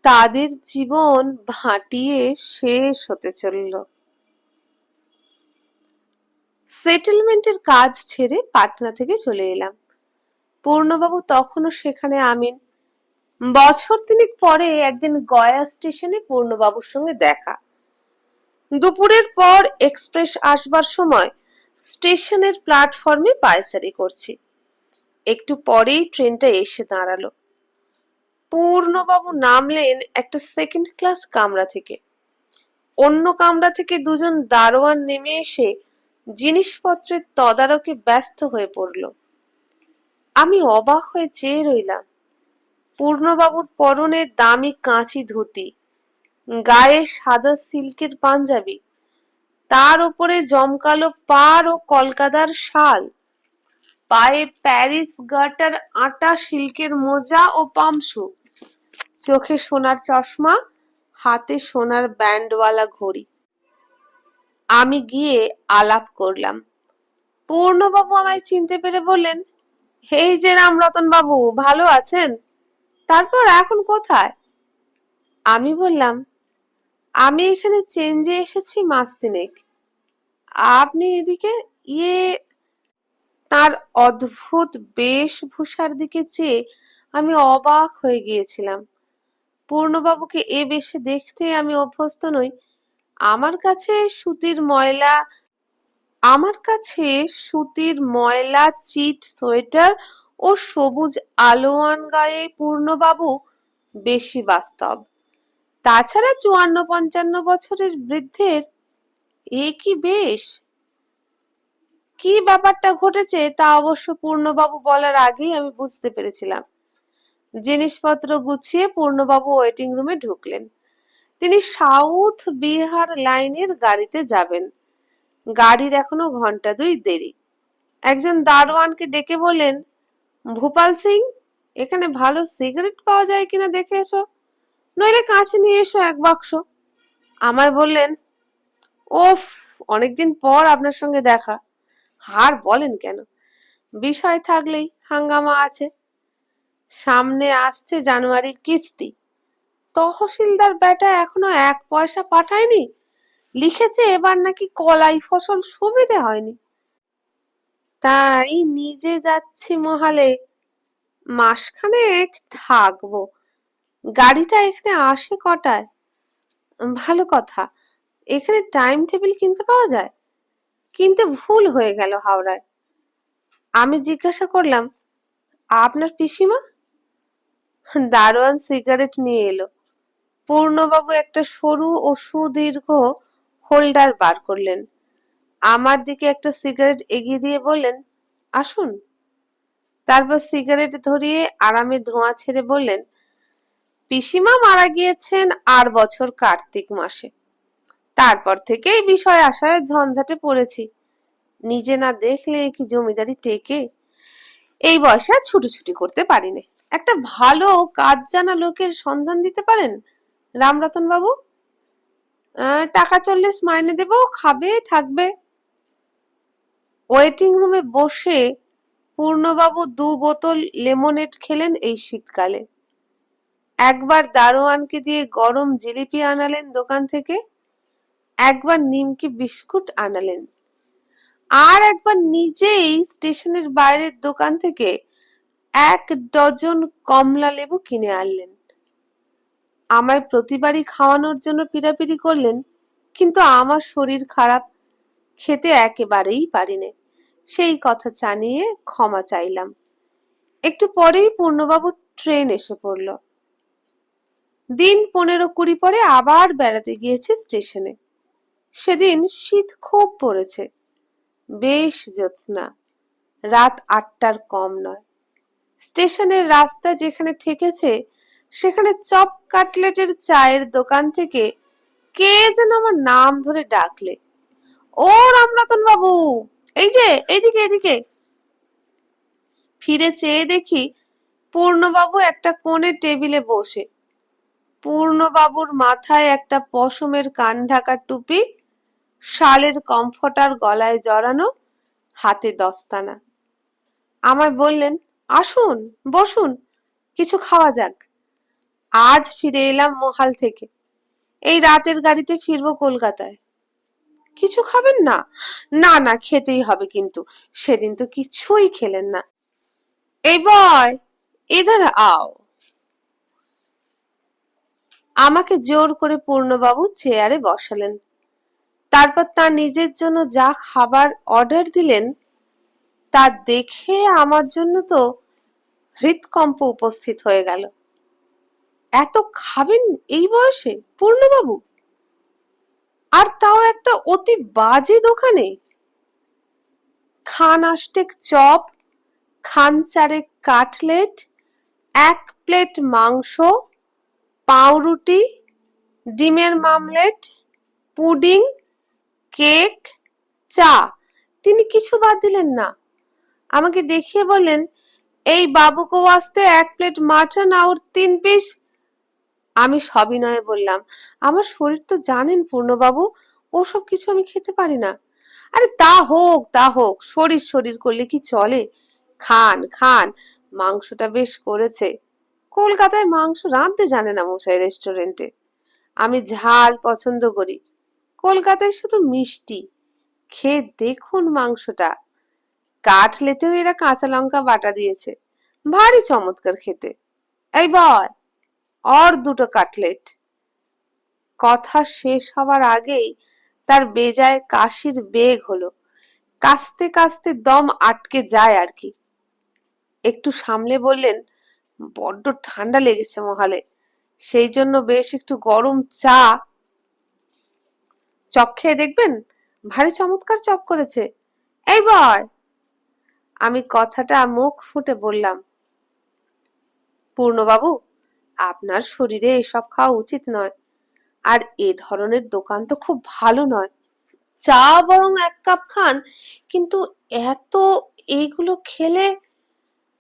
তাদের জীবন ভাটিয়ে শেষ হতে চলল। সেটেলমেন্টের কাজ ছেড়ে পাটনা থেকে চলে এলাম। পূর্ণবাবু তখনও সেখানে আমিন। বছর তিনেক পরে একদিন গয়া স্টেশনে পূর্ণবাবুর সঙ্গে দেখা। দুপুরের পর এক্সপ্রেস আসবার সময় স্টেশনের প্ল্যাটফর্মে পায়চারি করছি। একটু পরেই ট্রেনটা এসে দাঁড়ালো। পূর্ণবাবু নামলেন একটা সেকেন্ড ক্লাস কামরা থেকে। অন্য কামরা থেকে দুজন দারোয়ান নেমে এসে জিনিসপত্রের তদারকে ব্যস্ত হয়ে পড়ল। আমি অবাক হয়ে চেয়ে রইলাম। পূর্ণবাবুর পরনে দামি কাঁচি ধুতি, গায়ে সাদা সিল্কের পাঞ্জাবি, তার উপরে জমকালো পাড় ও কলকাতার শাল, পায়ে প্যারিস গাটার আটা সিল্কের মোজা ও পামসু, চোখে সোনার চশমা, হাতে সোনার ব্যান্ডওয়ালা ঘড়ি। আমি গিয়ে আলাপ করলাম। পূর্ণবাবু আমায় চিনতে পেরে বললেন, এই যে রামরতন বাবু, ভালো আছেন? তারপর এখন কোথায়? আমি বললাম, আমি এখানে চেঞ্জে এসেছি মাস তিনেক। আপনি এদিকে? ইয়ে, তার অদ্ভুত বেশভূষার দিকে চেয়ে আমি অবাক হয়ে গিয়েছিলাম। পূর্ণবাবুকে এ বেশে দেখতে আমি অভ্যস্ত নই। আমার কাছে সুতির ময়লা চিট সোয়েটার ও সবুজ আলোয়ান গায়ে পূর্ণবাবু বেশি বাস্তব। তাছাড়া 54-55 বছরের বৃদ্ধের এ কি বেশ! কি ব্যাপারটা ঘটেছে তা অবশ্য পূর্ণবাবু বলার আগেই আমি বুঝতে পেরেছিলাম। জিনিসপত্র গুছিয়ে পূর্ণবাবু ওয়েটিং রুমে ঢুকলেন। তিনি সাউথ বিহার লাইনের গাড়িতে যাবেন। গাড়ির এখনো ঘন্টা 2 দেরি। একজন দারোয়ানকে ডেকে বললেন, ভূপাল সিং, এখানে ভালো সিগারেট পাওয়া যায় কিনা দেখে এসো, নইলে কাছে নিয়ে এসো এক বাক্স। আমায় বললেন, ওফ, অনেকদিন পর আপনার সঙ্গে দেখা। আর বলেন কেন, বিষয় থাকলেই হাঙ্গামা আছে। সামনে আসছে জানুয়ারির কিস্তি। তহসিলদার বেটা এখনো 1 পয়সা পাঠায়নি। লিখেছে এবার নাকি কলাই ফসল সুবিধে হয়নি। তাই নিজে যাচ্ছি মহালে, মাসখানেক থাকবো। গাড়িটা এখানে আসে কটায়? ভালো কথা, এখানে টাইম টেবিল কিনতে পাওয়া যায়? কিনতে ভুল হয়ে গেল হাওড়ায়। আমি জিজ্ঞাসা করলাম, আপনার পিসিমা? দারোয়ান সিগারেট নিয়ে এলো। পূর্ণবাবু একটা সরু ও সুদীর্ঘ হোল্ডার বার করলেন। আমার দিকে একটা সিগারেট এগিয়ে দিয়ে বললেন, আসুন। তারপর সিগারেট ধরিয়ে আরামে ধোঁয়া ছেড়ে বললেন, পিসিমা মারা গিয়েছেন আর বছর কার্তিক মাসে। তারপর থেকেই বিষয় আশায় ঝঞ্ঝাটে পড়েছি। নিজে না দেখলে কি জমিদারি টেকে? এই বয়সে আর ছুটোছুটি করতে পারি না। একটা ভালো কাজ জানা লোকের সন্ধান দিতে পারেন রামরতন বাবু? টাকা 40 মাইনে দেব, খাবে থাকবে। ওয়েটিং রুমে বসে পূর্ণবাবু 2 বোতল লেমনেড খেলেন এই শীতকালে। একবার দারোয়ানকে দিয়ে গরম জিলিপি আনালেন দোকান থেকে, একবার নিমকি বিস্কুট আনালেন, আর একবার নিজেই স্টেশনের বাইরের দোকান থেকে 1 ডজন কমলা লেবু কিনে আনলেন। আমায় প্রতিবারই খাওয়ানোর জন্য পিড়াপিড়ি করলেন, কিন্তু আমার শরীর খারাপ, খেতে একেবারেই পারিনে। সেই কথা জানিয়ে ক্ষমা চাইলাম। একটু পরেই পূর্ণবাবুর ট্রেন এসে পড়ল। দিন 15-20 পরে আবার বেড়াতে গিয়েছে স্টেশনে। সেদিন শীত খুব পড়েছে, বেশ জ্যোৎস্না, রাত 8টার কম নয়। স্টেশনের রাস্তা যেখানে ঠেকেছে সেখানে চপ কাটলেটের চায়ের দোকান থেকে কে যেন আমার নাম ধরে ডাকলে, ও রামরতন বাবু, এই যে এইদিকে এদিকে। ফিরে চেয়ে দেখি পূর্ণবাবু একটা কোণে টেবিলে বসে। পূর্ণবাবুর মাথায় একটা পশমের কান ঢাকা টুপি, শালের কমফর্টার গলায় জড়ানো, হাতে দস্তানা। আমায় বললেন, আসুন, বসুন, কিছু খাওয়া যাক। আজ ফিরে এলাম মোহাল থেকে, এই রাতের গাড়িতে ফিরবো কলকাতায়। কিছু খাবেন না? না না, খেতেই হবে, কিন্তু সেদিন তো কিছুই খেলেন না। এই বয়, ইধার আও। আমাকে জোর করে পূর্ণবাবু চেয়ারে বসালেন। তারপর তার নিজের জন্য যা খাবার অর্ডার দিলেন তা দেখে আমার জন্য তো হৃৎকম্প উপস্থিত হয়ে গেল। এত খাবেন এই বয়সে পূর্ণবাবু? আর তাও একটা অতি বাজে দোকানে। খান আষ্টেক চপ, খান চারেক কাটলেট, 1 প্লেট মাংস, পাউরুটি, ডিমের মামলেট, পুডিং, কেক, চা। তিনি কিছু বাদ দিলেন না। আমাকে দেখিয়ে বললেন, এই বাবু কো ওয়াস্তে 1 প্লেট মাটন আর 3 পিস। আমি সবিনয়ে বললাম, আমার শরীর তো জানেন পূর্ণবাবু, ওসব কিছু আমি খেতে পারি না। আরে তা হোক, তা হোক, শরীর শরীর করলে কি চলে? খান খান, মাংসটা বেশ করেছে। কলকাতায় মাংস রাঁধতে জানে না মশাই রেস্টুরেন্টে। আমি ঝাল পছন্দ করি, কলকাতায় শুধু মিষ্টি। খেয়ে দেখুন মাংসটা। কাটলেটেও এরা কাঁচা লঙ্কা বাটা দিয়েছে, ভারী চমৎকার খেতে। এই বয়, আর 2টো কাটলেট। কথা শেষ হবার আগেই তার বেজায় কাশির বেগ হলো, কাশতে কাশতে দম আটকে যায় আর কি। একটু সামলে বললেন, বড্ড ঠান্ডা লেগেছে মহালে, সেই জন্য বেশ একটু গরম চা। চপ খেয়ে দেখবেন, ভারী চমৎকার চপ করেছে। এই বয়, আমি কথাটা মুখ ফুটে বললাম, পূর্ণবাবু, আপনার শরীরে এসব খাওয়া উচিত নয়, আর এ ধরনের দোকান তো খুব ভালো নয়। চা বরং 1 কাপ খান, কিন্তু এত এইগুলো খেলে।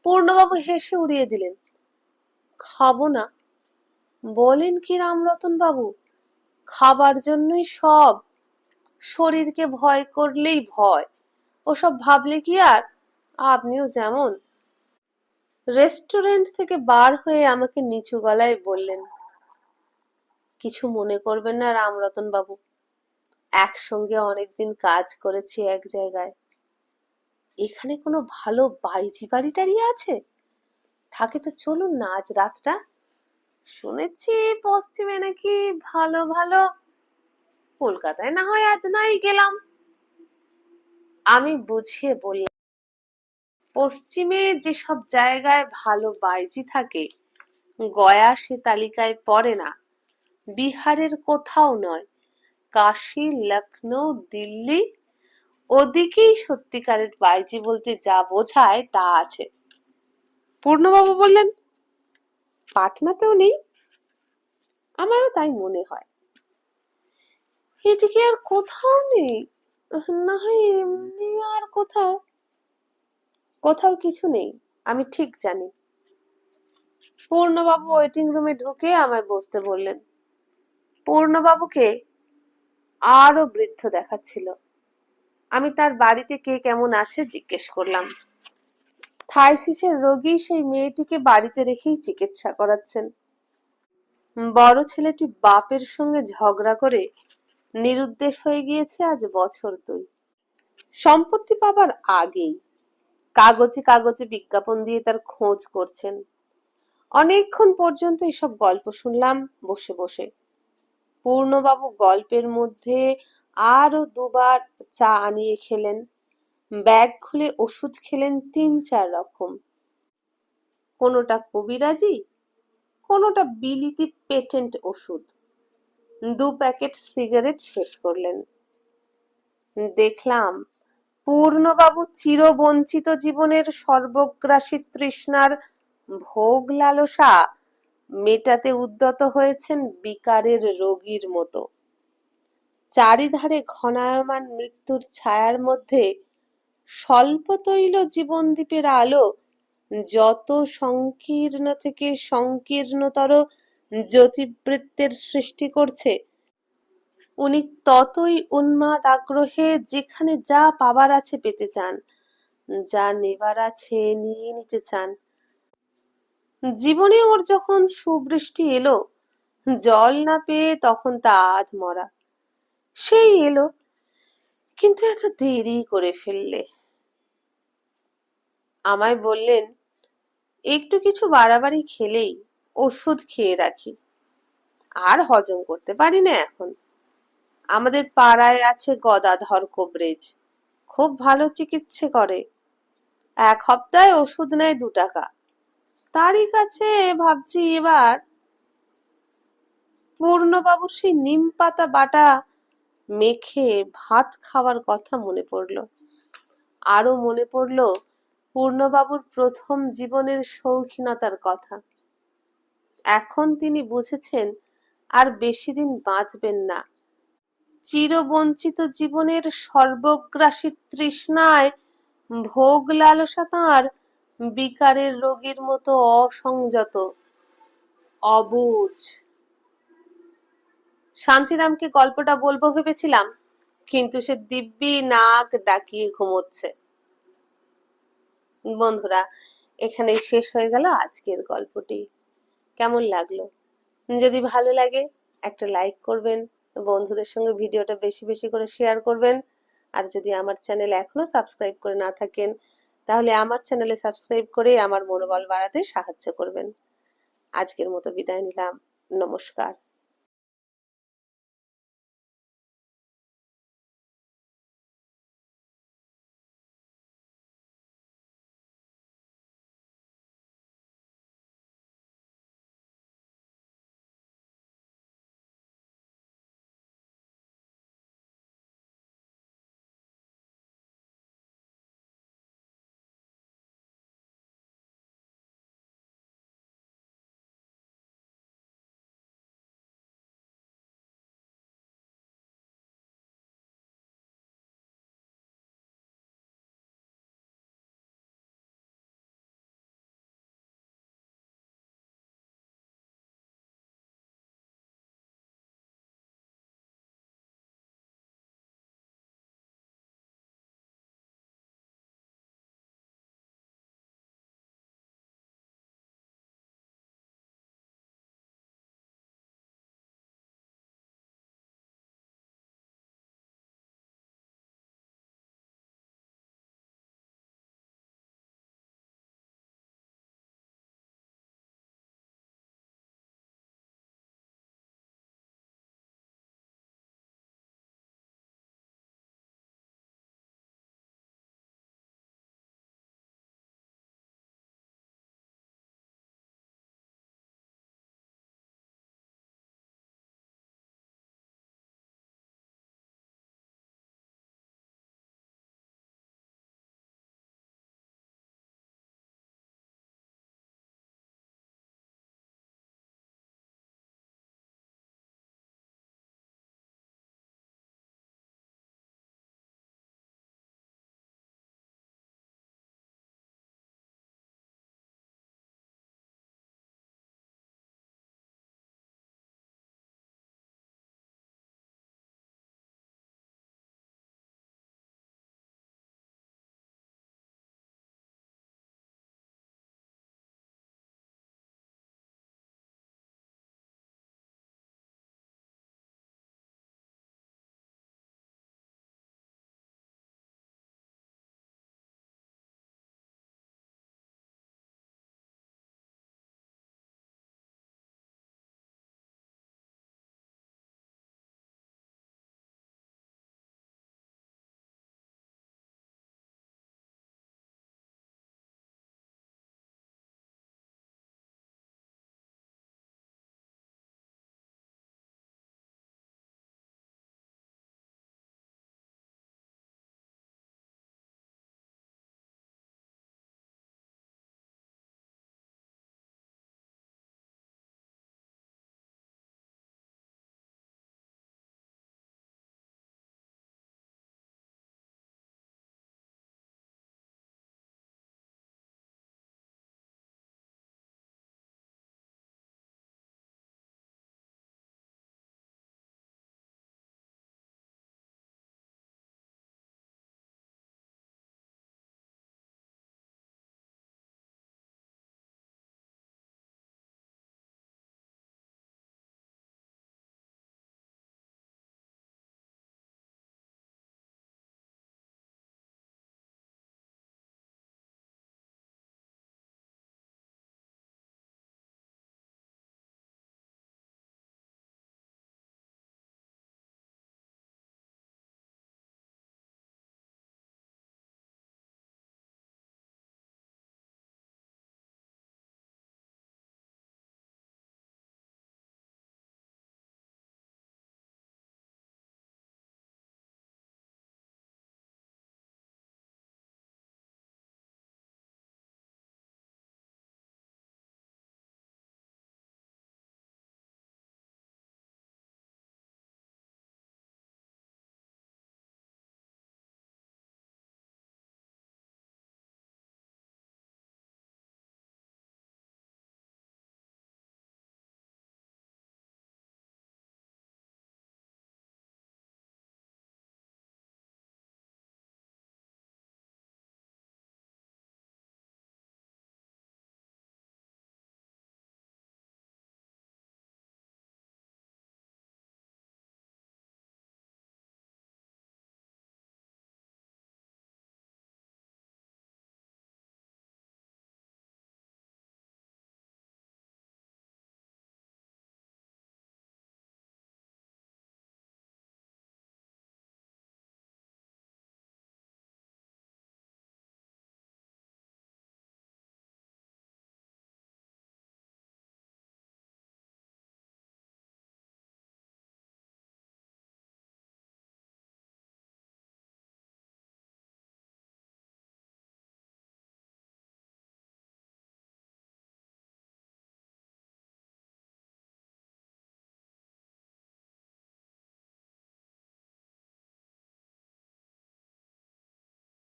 পূর্ণবাবু হেসে উড়িয়ে দিলেন, খাবো না? বলেন কি রামরতন বাবু, খাবার জন্যই সব। শরীরকে ভয় করলেই ভয়, ওসব ভাবলে কি আর। আপনিও যেমন। রেস্টুরেন্ট থেকে বার হয়ে আমাকে নিচু গলায় বললেন, কিছু মনে করবেন না রামরতন বাবু, একসঙ্গে অনেকদিন কাজ করেছি এক জায়গায়। এখানে কোনো ভালো বাইজি বাড়ি টাড়ি আছে? থাকে তো চলুন না আজ রাতটা। শুনেছি পশ্চিমে নাকি ভালো ভালো। কলকাতায় না হয় আজ নাই গেলাম। আমি বুঝিয়ে বললাম, পশ্চিমে যেসব জায়গায় ভালো বাইজি থাকে গয়া সে তালিকায় পড়ে না, বিহারের কোথাও নয়, কাশী, লখনৌ, দিল্লি, ওদিকেই সত্যিকারের বাইজি বলতে যা বোঝায় তা আছে। পূর্ণবাবু বললেন, পাটনাতেও নেই? আমারও তাই মনে হয়। এদিকে আর কোথাও নেই? না হয় এমনি আর কোথাও। কোথাও কিছু নেই, আমি ঠিক জানি। পূর্ণবাবু ওয়েটিং রুমে ঢুকে আমায় বসতে বললেন। পূর্ণবাবুকে আরো বৃদ্ধ দেখাচ্ছিল। আমি তার বাড়িতে কে কেমন আছে জিজ্ঞেস করলাম। থাইসিসের রোগী সেই মেয়েটিকে বাড়িতে রেখেই চিকিৎসা করাচ্ছেন। বড় ছেলেটি বাপের সঙ্গে ঝগড়া করে নিরুদ্দেশ হয়ে গিয়েছে আজ বছর 2। সম্পত্তি পাবার আগেই কাগজে কাগজে বিজ্ঞাপন দিয়ে তার খোঁজ করছেন। অনেকক্ষণ পর্যন্ত এসব গল্প শুনলাম বসে বসে। পূর্ণবাবু গল্পের মধ্যে আরো 2বার চা আনিয়ে খেলেন। ব্যাগ খুলে ওষুধ খেলেন 3-4 রকম। কোনোটা কবিরাজি, কোনোটা বিলিতি পেটেন্ট ওষুধ। 2 প্যাকেট সিগারেট শেষ করলেন। দেখলাম পূর্ণবাবু চিরবঞ্চিত জীবনের সর্বগ্রাসী তৃষ্ণার ভোগ লালসা মেটাতে উদ্যত হয়েছেন বিকারের রোগীর মতো। চারিধারে ঘনায়মান মৃত্যুর ছায়ার মধ্যে স্বল্পতৈল জীবনদীপের আলো যত সংকীর্ণ থেকে সংকীর্ণতর জ্যোতিবৃত্তের সৃষ্টি করছে, উনি ততই উন্মাদ আগ্রহে যেখানে যা পাবার আছে পেতে চান, যা নেবার আছে নিয়ে নিতে চান। জীবনে ওর যখন সুবৃষ্টি এলো, জল না পেয়ে তখন তা আধমরা। সেই এলো, কিন্তু এত দেরি করে ফেললে। আমায় বললেন, একটু কিছু বাড়াবাড়ি খেলেই ওষুধ খেয়ে রাখি, আর হজম করতে পারি না এখন। আমাদের পাড়ায় আছে গদাধর কবরেজ, খুব ভালো চিকিৎসা করে। 1 সপ্তাহে ওষুধ নেয় 2 টাকা। তারই কাছে ভাবছি এবার। পূর্ণবাবুর সেই নিম পাতা বাটা মেখে ভাত খাওয়ার কথা মনে পড়ল। আরো মনে পড়ল পূর্ণবাবুর প্রথম জীবনের শৌখিনতার কথা। এখন তিনি বুঝেছেন আর বেশি দিন বাঁচবেন না। চিরবঞ্চিত জীবনের সর্বগ্রাসী তৃষ্ণায় ভোগ লালসা তাঁর বিকারের রোগীর মতো অসংযত, অবুঝ। শান্তিরামকে গল্পটা বলবো ভেবেছিলাম, কিন্তু সে দিব্যি নাক ডাকিয়ে ঘুমোচ্ছে। বন্ধুরা, এখানেই শেষ হয়ে গেল আজকের গল্পটি। কেমন লাগলো? যদি ভালো লাগে একটা লাইক করবেন, বন্ধুদের সঙ্গে ভিডিওটা বেশি বেশি করে শেয়ার করবেন। আর যদি আমার চ্যানেল এখনো সাবস্ক্রাইব করে না থাকেন, তাহলে আমার চ্যানেলে সাবস্ক্রাইব করে আমার মনোবল বাড়াতে সাহায্য করবেন। আজকের মতো বিদায় নিলাম। নমস্কার।